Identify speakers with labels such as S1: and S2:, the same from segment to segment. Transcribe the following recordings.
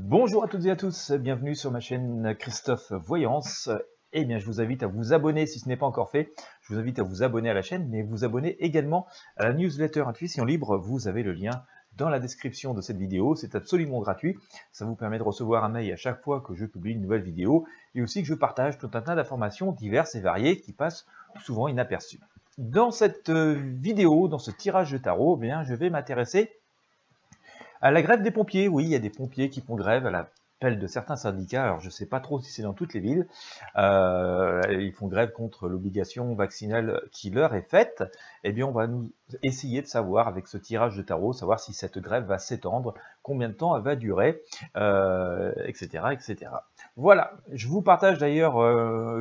S1: Bonjour à toutes et à tous, bienvenue sur ma chaîne Christophe Voyance. Eh bien, je vous invite à vous abonner si ce n'est pas encore fait. Je vous invite à vous abonner à la chaîne, mais vous abonner également à la newsletter Intuition Libre. Vous avez le lien dans la description de cette vidéo. C'est absolument gratuit. Ça vous permet de recevoir un mail à chaque fois que je publie une nouvelle vidéo et aussi que je partage tout un tas d'informations diverses et variées qui passent souvent inaperçues. Dans cette vidéo, dans ce tirage de tarot, eh bien, je vais m'intéresser à la grève des pompiers. Oui, il y a des pompiers qui font grève à l'appel de certains syndicats. Alors, je ne sais pas trop si c'est dans toutes les villes. Ils font grève contre l'obligation vaccinale qui leur est faite. Eh bien, on va nous essayer de savoir, avec ce tirage de tarot, savoir si cette grève va s'étendre, combien de temps elle va durer, etc., etc. Voilà, je vous partage d'ailleurs,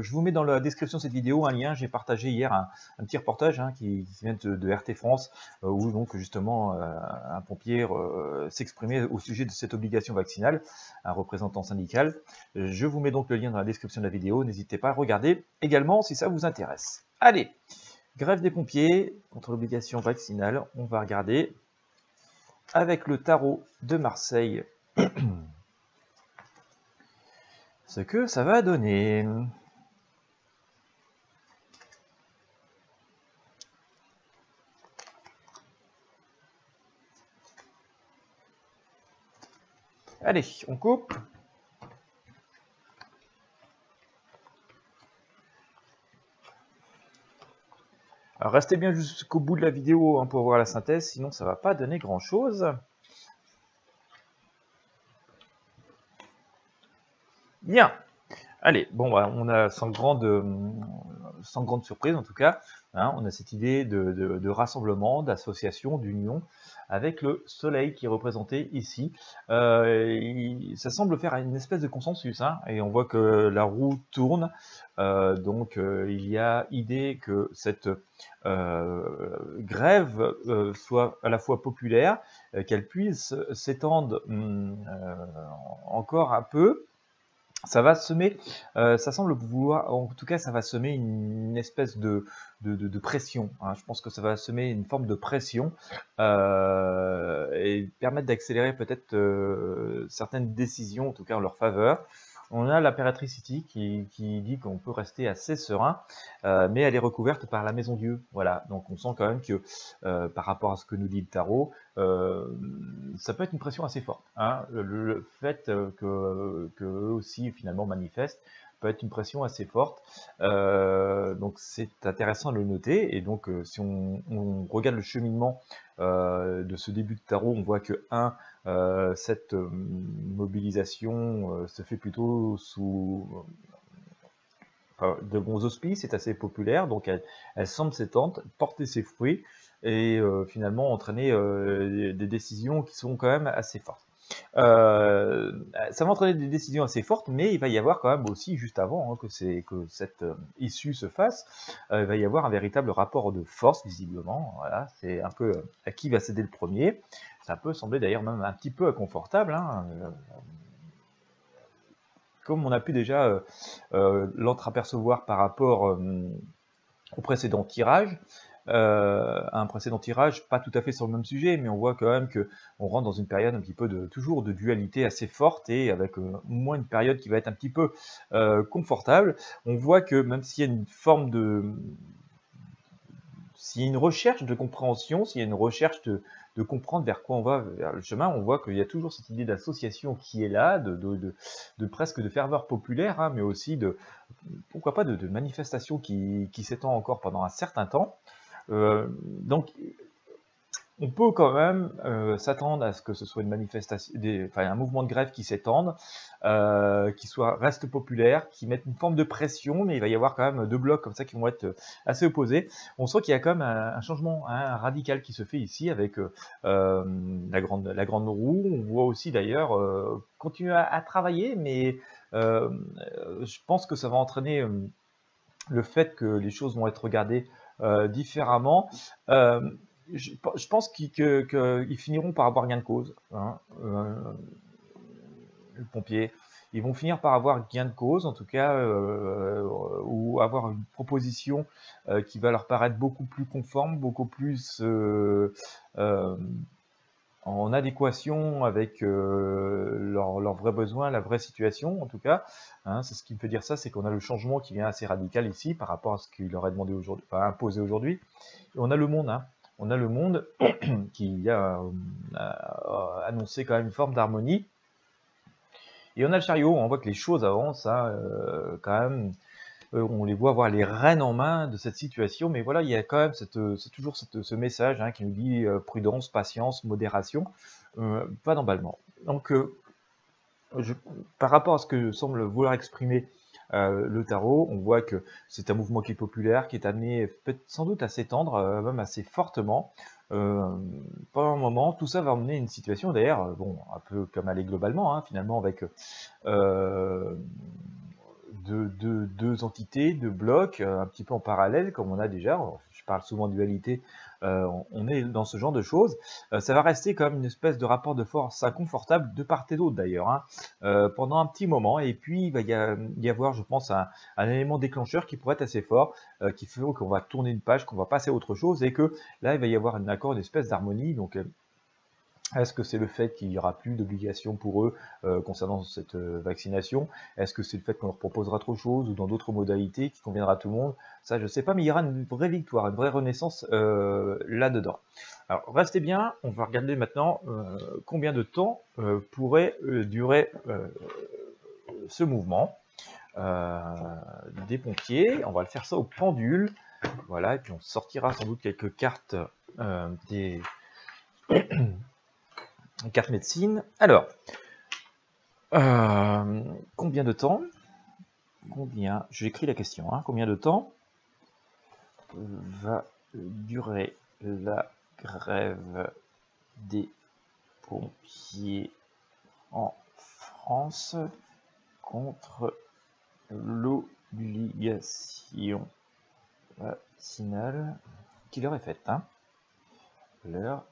S1: je vous mets dans la description de cette vidéo un lien. J'ai partagé hier un petit reportage qui vient de RT France, où donc justement un pompier s'exprimait au sujet de cette obligation vaccinale, un représentant syndical. Je vous mets donc le lien dans la description de la vidéo, n'hésitez pas à regarder également si ça vous intéresse. Allez, grève des pompiers contre l'obligation vaccinale, on va regarder avec le tarot de Marseille ce que ça va donner. Allez, on coupe. Alors restez bien jusqu'au bout de la vidéo pour voir la synthèse, sinon ça ne va pas donner grand chose. Bien. Allez, bon, bah, on a sans grande surprise en tout cas, on a cette idée de rassemblement, d'association, d'union, avec le soleil qui est représenté ici. Ça semble faire une espèce de consensus, et on voit que la roue tourne, donc il y a idée que cette grève soit à la fois populaire, qu'elle puisse s'étendre encore un peu. Ça va semer, ça semble vouloir, en tout cas ça va semer une espèce de pression. Je pense que ça va semer une forme de pression et permettre d'accélérer peut-être certaines décisions, en tout cas en leur faveur. On a l'impératrice ici qui dit qu'on peut rester assez serein, mais elle est recouverte par la maison Dieu. Voilà, donc on sent quand même que par rapport à ce que nous dit le tarot, ça peut être une pression assez forte. Le fait que eux aussi finalement manifestent peut être une pression assez forte. Donc c'est intéressant de le noter. Et donc si on regarde le cheminement de ce début de tarot, on voit que cette mobilisation se fait plutôt sous de bons auspices, c'est assez populaire, donc elle semble s'étendre, porter ses fruits et finalement entraîner des décisions qui sont quand même assez fortes. Ça va entraîner des décisions assez fortes, mais il va y avoir quand même aussi, juste avant que cette issue se fasse, il va y avoir un véritable rapport de force, visiblement. Voilà, c'est un peu à qui va céder le premier. Ça peut sembler d'ailleurs même un petit peu inconfortable, comme on a pu déjà l'entreapercevoir par rapport au précédent tirage. Un précédent tirage, pas tout à fait sur le même sujet, mais on voit quand même qu'on rentre dans une période un petit peu toujours de dualité assez forte et avec au moins une période qui va être un petit peu confortable. On voit que même s'il y a une forme s'il y a une recherche de compréhension, s'il y a une recherche de comprendre vers quoi on va, vers le chemin, on voit qu'il y a toujours cette idée d'association qui est là, de presque de ferveur populaire, mais aussi pourquoi pas de manifestation qui s'étend encore pendant un certain temps. Donc on peut quand même s'attendre à ce que ce soit une manifestation, un mouvement de grève qui s'étende, qui reste populaire, qui mette une forme de pression, mais il va y avoir quand même deux blocs comme ça qui vont être assez opposés. On sent qu'il y a quand même un changement radical qui se fait ici avec la grande roue. On voit aussi d'ailleurs continuer à travailler, mais je pense que ça va entraîner le fait que les choses vont être regardées différemment. Je pense qu'ils finiront par avoir gain de cause, le pompier. Ils vont finir par avoir gain de cause, en tout cas, ou avoir une proposition qui va leur paraître beaucoup plus conforme, beaucoup plus en adéquation avec leurs vrais besoins, la vraie situation en tout cas. Hein, c'est ce qui me fait dire ça, c'est qu'on a le changement qui vient assez radical ici par rapport à ce qu'il leur est demandé aujourd'hui, enfin imposé aujourd'hui. Et on a le monde, hein. On a le monde qui a annoncé quand même une forme d'harmonie. Et on a le chariot, on voit que les choses avancent, hein, quand même. On les voit avoir les rênes en main de cette situation, mais voilà, il y a quand même c'est toujours ce message hein, qui nous dit prudence, patience, modération, pas d'emballement. Donc, par rapport à ce que semble vouloir exprimer le tarot, on voit que c'est un mouvement qui est populaire, qui est amené sans doute à s'étendre, même assez fortement. Pendant un moment, tout ça va emmener une situation, d'ailleurs, bon, un peu comme aller globalement, hein, finalement, avec deux entités, deux blocs, un petit peu en parallèle, comme on a déjà. Je parle souvent de dualité, on est dans ce genre de choses. Ça va rester comme une espèce de rapport de force inconfortable de part et d'autre d'ailleurs, hein, pendant un petit moment. Et puis il va y avoir, je pense, un élément déclencheur qui pourrait être assez fort, qui fait qu'on va tourner une page, qu'on va passer à autre chose, et que là il va y avoir un accord, une espèce d'harmonie. Donc est-ce que c'est le fait qu'il n'y aura plus d'obligation pour eux concernant cette vaccination? Est-ce que c'est le fait qu'on leur proposera autre chose ou dans d'autres modalités qui conviendra à tout le monde? Ça, je ne sais pas, mais il y aura une vraie victoire, une vraie renaissance là-dedans. Alors, restez bien, on va regarder maintenant combien de temps pourrait durer ce mouvement des pompiers. On va le faire ça au pendule. Voilà, et puis on sortira sans doute quelques cartes des... carte médecine. Alors, combien de temps? J'écris la question, hein, combien de temps va durer la grève des pompiers en France contre l'obligation vaccinale qui leur est faite, hein. L'heure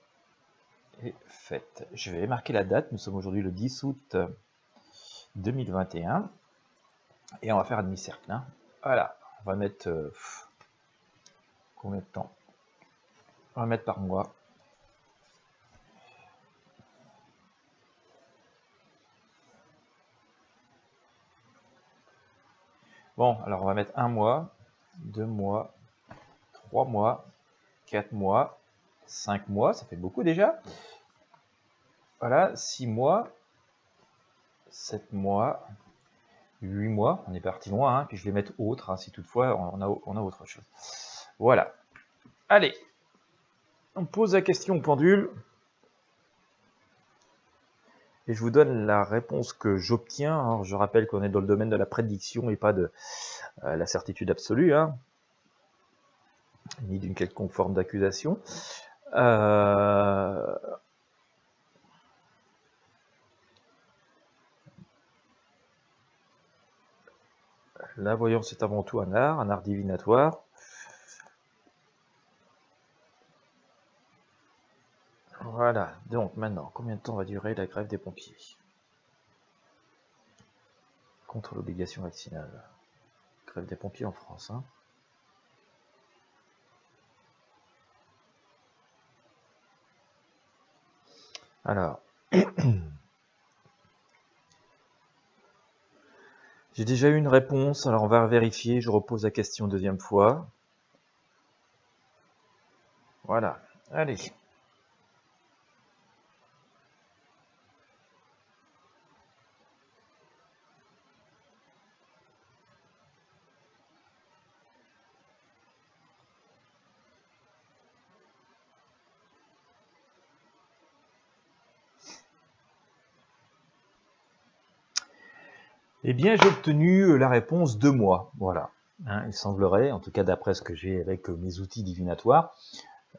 S1: est faite. Je vais marquer la date, nous sommes aujourd'hui le 10 août 2021 et on va faire un demi-cercle, hein. Voilà, on va mettre combien de temps? On va mettre par mois. Bon, alors on va mettre 1 mois, 2 mois, 3 mois, 4 mois, 5 mois, ça fait beaucoup déjà. Voilà, 6 mois, 7 mois, 8 mois, on est parti loin, hein, puis je vais mettre autre, hein, si toutefois on a autre chose. Voilà. Allez, on pose la question au pendule. Et je vous donne la réponse que j'obtiens. Alors, je rappelle qu'on est dans le domaine de la prédiction et pas de la certitude absolue, hein, ni d'une quelconque forme d'accusation. La voyance est avant tout un art divinatoire. Voilà, donc maintenant, combien de temps va durer la grève des pompiers contre l'obligation vaccinale? Grève des pompiers en France, hein. Alors, j'ai déjà eu une réponse, alors on va vérifier, je repose la question une deuxième fois. Voilà, allez. Eh bien, j'ai obtenu la réponse 2 mois. Voilà. Hein, il semblerait, en tout cas d'après ce que j'ai avec mes outils divinatoires,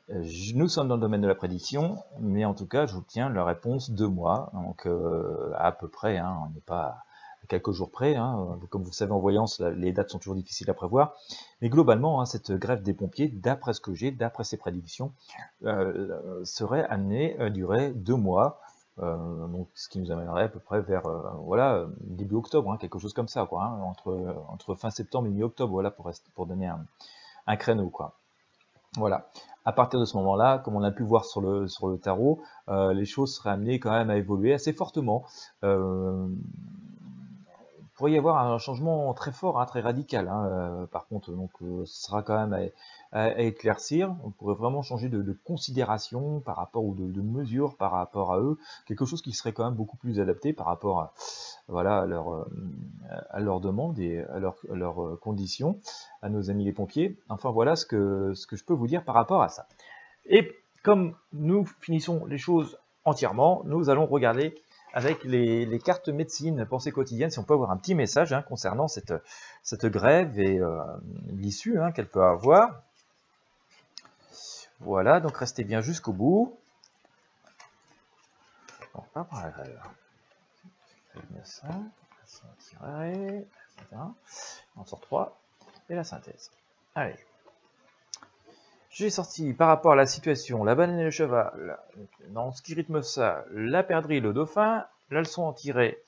S1: nous sommes dans le domaine de la prédiction, mais en tout cas, j'obtiens la réponse 2 mois. Donc, à peu près, hein, on n'est pas à quelques jours près. Hein, comme vous le savez, en voyance, les dates sont toujours difficiles à prévoir. Mais globalement, hein, cette grève des pompiers, d'après ce que j'ai, d'après ces prédictions, serait amenée à durer 2 mois. Donc, ce qui nous amènerait à peu près vers voilà, début octobre, hein, quelque chose comme ça, quoi, hein, entre fin septembre et mi-octobre, voilà, pour donner un créneau, quoi. Voilà. À partir de ce moment-là, comme on a pu voir sur le tarot, les choses seraient amenées quand même à évoluer assez fortement. Il pourrait y avoir un changement très fort, hein, très radical, hein, par contre, donc ce sera quand même à éclaircir. On pourrait vraiment changer de considération par rapport, ou de mesure par rapport à eux, quelque chose qui serait quand même beaucoup plus adapté par rapport à, voilà, à leurs demandes et à leurs conditions, à nos amis les pompiers. Enfin voilà ce que je peux vous dire par rapport à ça. Et comme nous finissons les choses entièrement, nous allons regarder avec les cartes médecine, pensée quotidienne, si on peut avoir un petit message, hein, concernant cette grève et l'issue, hein, qu'elle peut avoir. Voilà, donc restez bien jusqu'au bout. On va par la grève. C'est bien ça. On sort 3 et la synthèse. Allez. J'ai sorti par rapport à la situation la banane et le cheval, dans ce qui rythme ça, la perdrix et le dauphin, la leçon en tirée,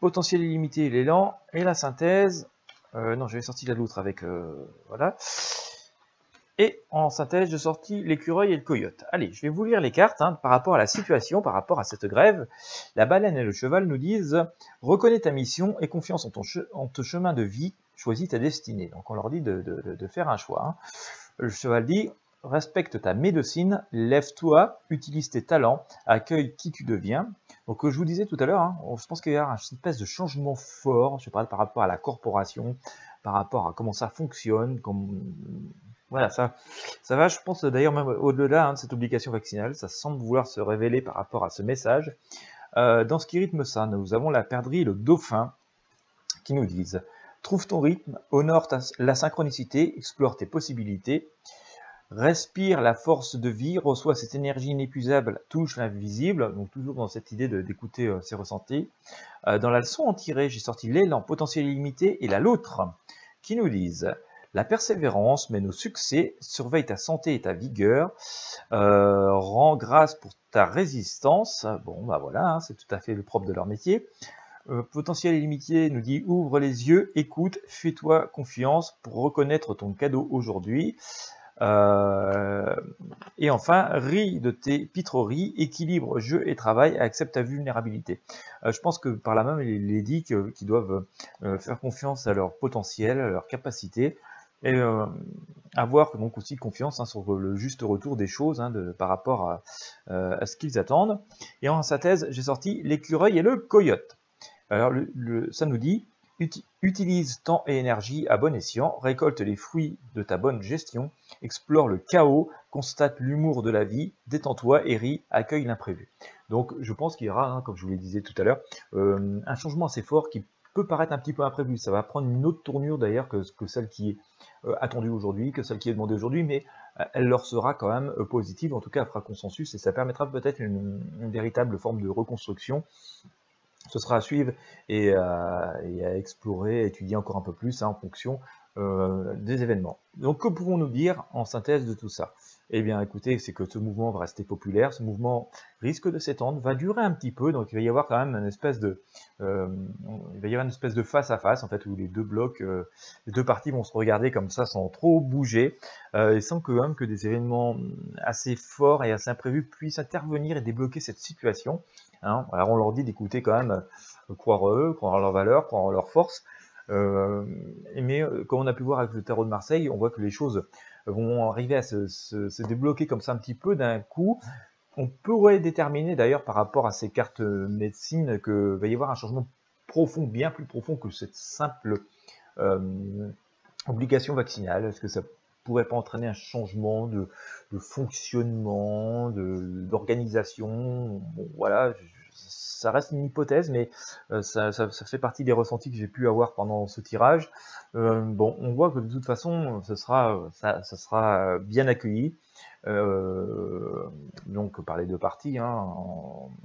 S1: potentiel illimité, l'élan, et la synthèse. Non, j'avais sorti la loutre avec. Voilà. Et en synthèse, j'ai sorti l'écureuil et le coyote. Allez, je vais vous lire les cartes, hein, par rapport à la situation, par rapport à cette grève. La baleine et le cheval nous disent « Reconnais ta mission et confiance en ton chemin de vie, choisis ta destinée ». Donc on leur dit de faire un choix. Hein. Le cheval dit « Respecte ta médecine, lève-toi, utilise tes talents, accueille qui tu deviens ». Donc je vous disais tout à l'heure, hein, je pense qu'il y a une espèce de changement fort, je parle par rapport à la corporation, par rapport à comment ça fonctionne, voilà, ça va, je pense d'ailleurs même au-delà, hein, de cette obligation vaccinale, ça semble vouloir se révéler par rapport à ce message. Dans ce qui rythme ça, nous avons la perdrix et le dauphin qui nous disent « Trouve ton rythme, honore la synchronicité, explore tes possibilités, respire la force de vie, reçois cette énergie inépuisable, touche l'invisible », donc toujours dans cette idée d'écouter ses ressentis. Dans la leçon en tirée, j'ai sorti l'élan, potentiel illimité, et la loutre qui nous disent « La persévérance mène au succès, surveille ta santé et ta vigueur, rends grâce pour ta résistance ». Bon, bah voilà, hein, c'est tout à fait le propre de leur métier. Potentiel illimité nous dit « Ouvre les yeux, écoute, fais-toi confiance pour reconnaître ton cadeau aujourd'hui ». Et enfin, ris de tes pitreries, équilibre jeu et travail, accepte ta vulnérabilité. Je pense que par là même, il est dit qu'ils doivent faire confiance à leur potentiel, à leur capacité, et avoir donc aussi confiance, hein, sur le juste retour des choses, hein, par rapport à ce qu'ils attendent. Et en synthèse, j'ai sorti l'écureuil et le coyote. Alors ça nous dit « Utilise temps et énergie à bon escient, récolte les fruits de ta bonne gestion, explore le chaos, constate l'humour de la vie, détends-toi et ris, accueille l'imprévu ». Donc je pense qu'il y aura, hein, comme je vous le disais tout à l'heure, un changement assez fort qui peut paraître un petit peu imprévu. Ça va prendre une autre tournure d'ailleurs que celle qui est attendue aujourd'hui, que celle qui est demandée aujourd'hui, mais elle leur sera quand même positive, en tout cas elle fera consensus, et ça permettra peut-être une véritable forme de reconstruction. Ce sera à suivre et à explorer, à étudier encore un peu plus, hein, en fonction des événements. Donc que pouvons-nous dire en synthèse de tout ça? Eh bien écoutez, c'est que ce mouvement va rester populaire, ce mouvement risque de s'étendre, va durer un petit peu, donc il va y avoir quand même une espèce de face à face en fait, où les deux blocs, les deux parties vont se regarder comme ça sans trop bouger, et sans que, même que des événements assez forts et assez imprévus puissent intervenir et débloquer cette situation. Hein. Alors on leur dit d'écouter quand même, croire en eux, croire en leurs valeurs, croire en leurs forces. Mais comme on a pu voir avec le tarot de Marseille, on voit que les choses vont arriver à se débloquer comme ça un petit peu d'un coup. On pourrait déterminer d'ailleurs par rapport à ces cartes médecine qu'il va y avoir un changement profond, bien plus profond que cette simple obligation vaccinale. Est-ce que ça pourrait pas entraîner un changement de fonctionnement, d'organisation? Bon, voilà, ça reste une hypothèse, mais ça fait partie des ressentis que j'ai pu avoir pendant ce tirage. Bon, on voit que de toute façon, ça sera bien accueilli. Donc par les deux parties, hein,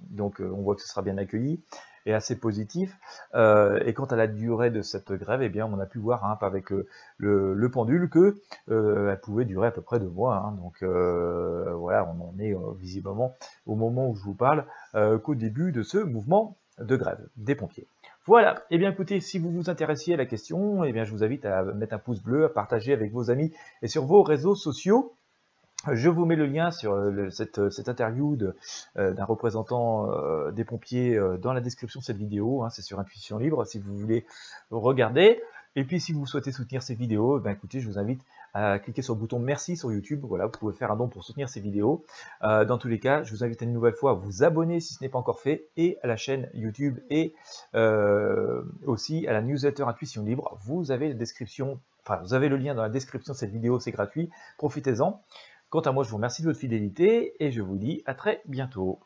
S1: donc on voit que ce sera bien accueilli et assez positif. Et quant à la durée de cette grève, eh bien on a pu voir, hein, avec le pendule que elle pouvait durer à peu près 2 mois. Hein, donc voilà, on en est visiblement au moment où je vous parle qu'au début de ce mouvement de grève des pompiers. Voilà, et bien écoutez, si vous vous intéressiez à la question, eh bien je vous invite à mettre un pouce bleu, à partager avec vos amis et sur vos réseaux sociaux. Je vous mets le lien sur cette interview d'un représentant des pompiers dans la description de cette vidéo. Hein, c'est sur Intuition Libre si vous voulez regarder. Et puis si vous souhaitez soutenir ces vidéos, ben écoutez, je vous invite à cliquer sur le bouton merci sur YouTube. Voilà, vous pouvez faire un don pour soutenir ces vidéos. Dans tous les cas, je vous invite une nouvelle fois à vous abonner si ce n'est pas encore fait, et à la chaîne YouTube et aussi à la newsletter Intuition Libre. Vous avez le lien dans la description de cette vidéo, c'est gratuit. Profitez-en. Quant à moi, je vous remercie de votre fidélité et je vous dis à très bientôt.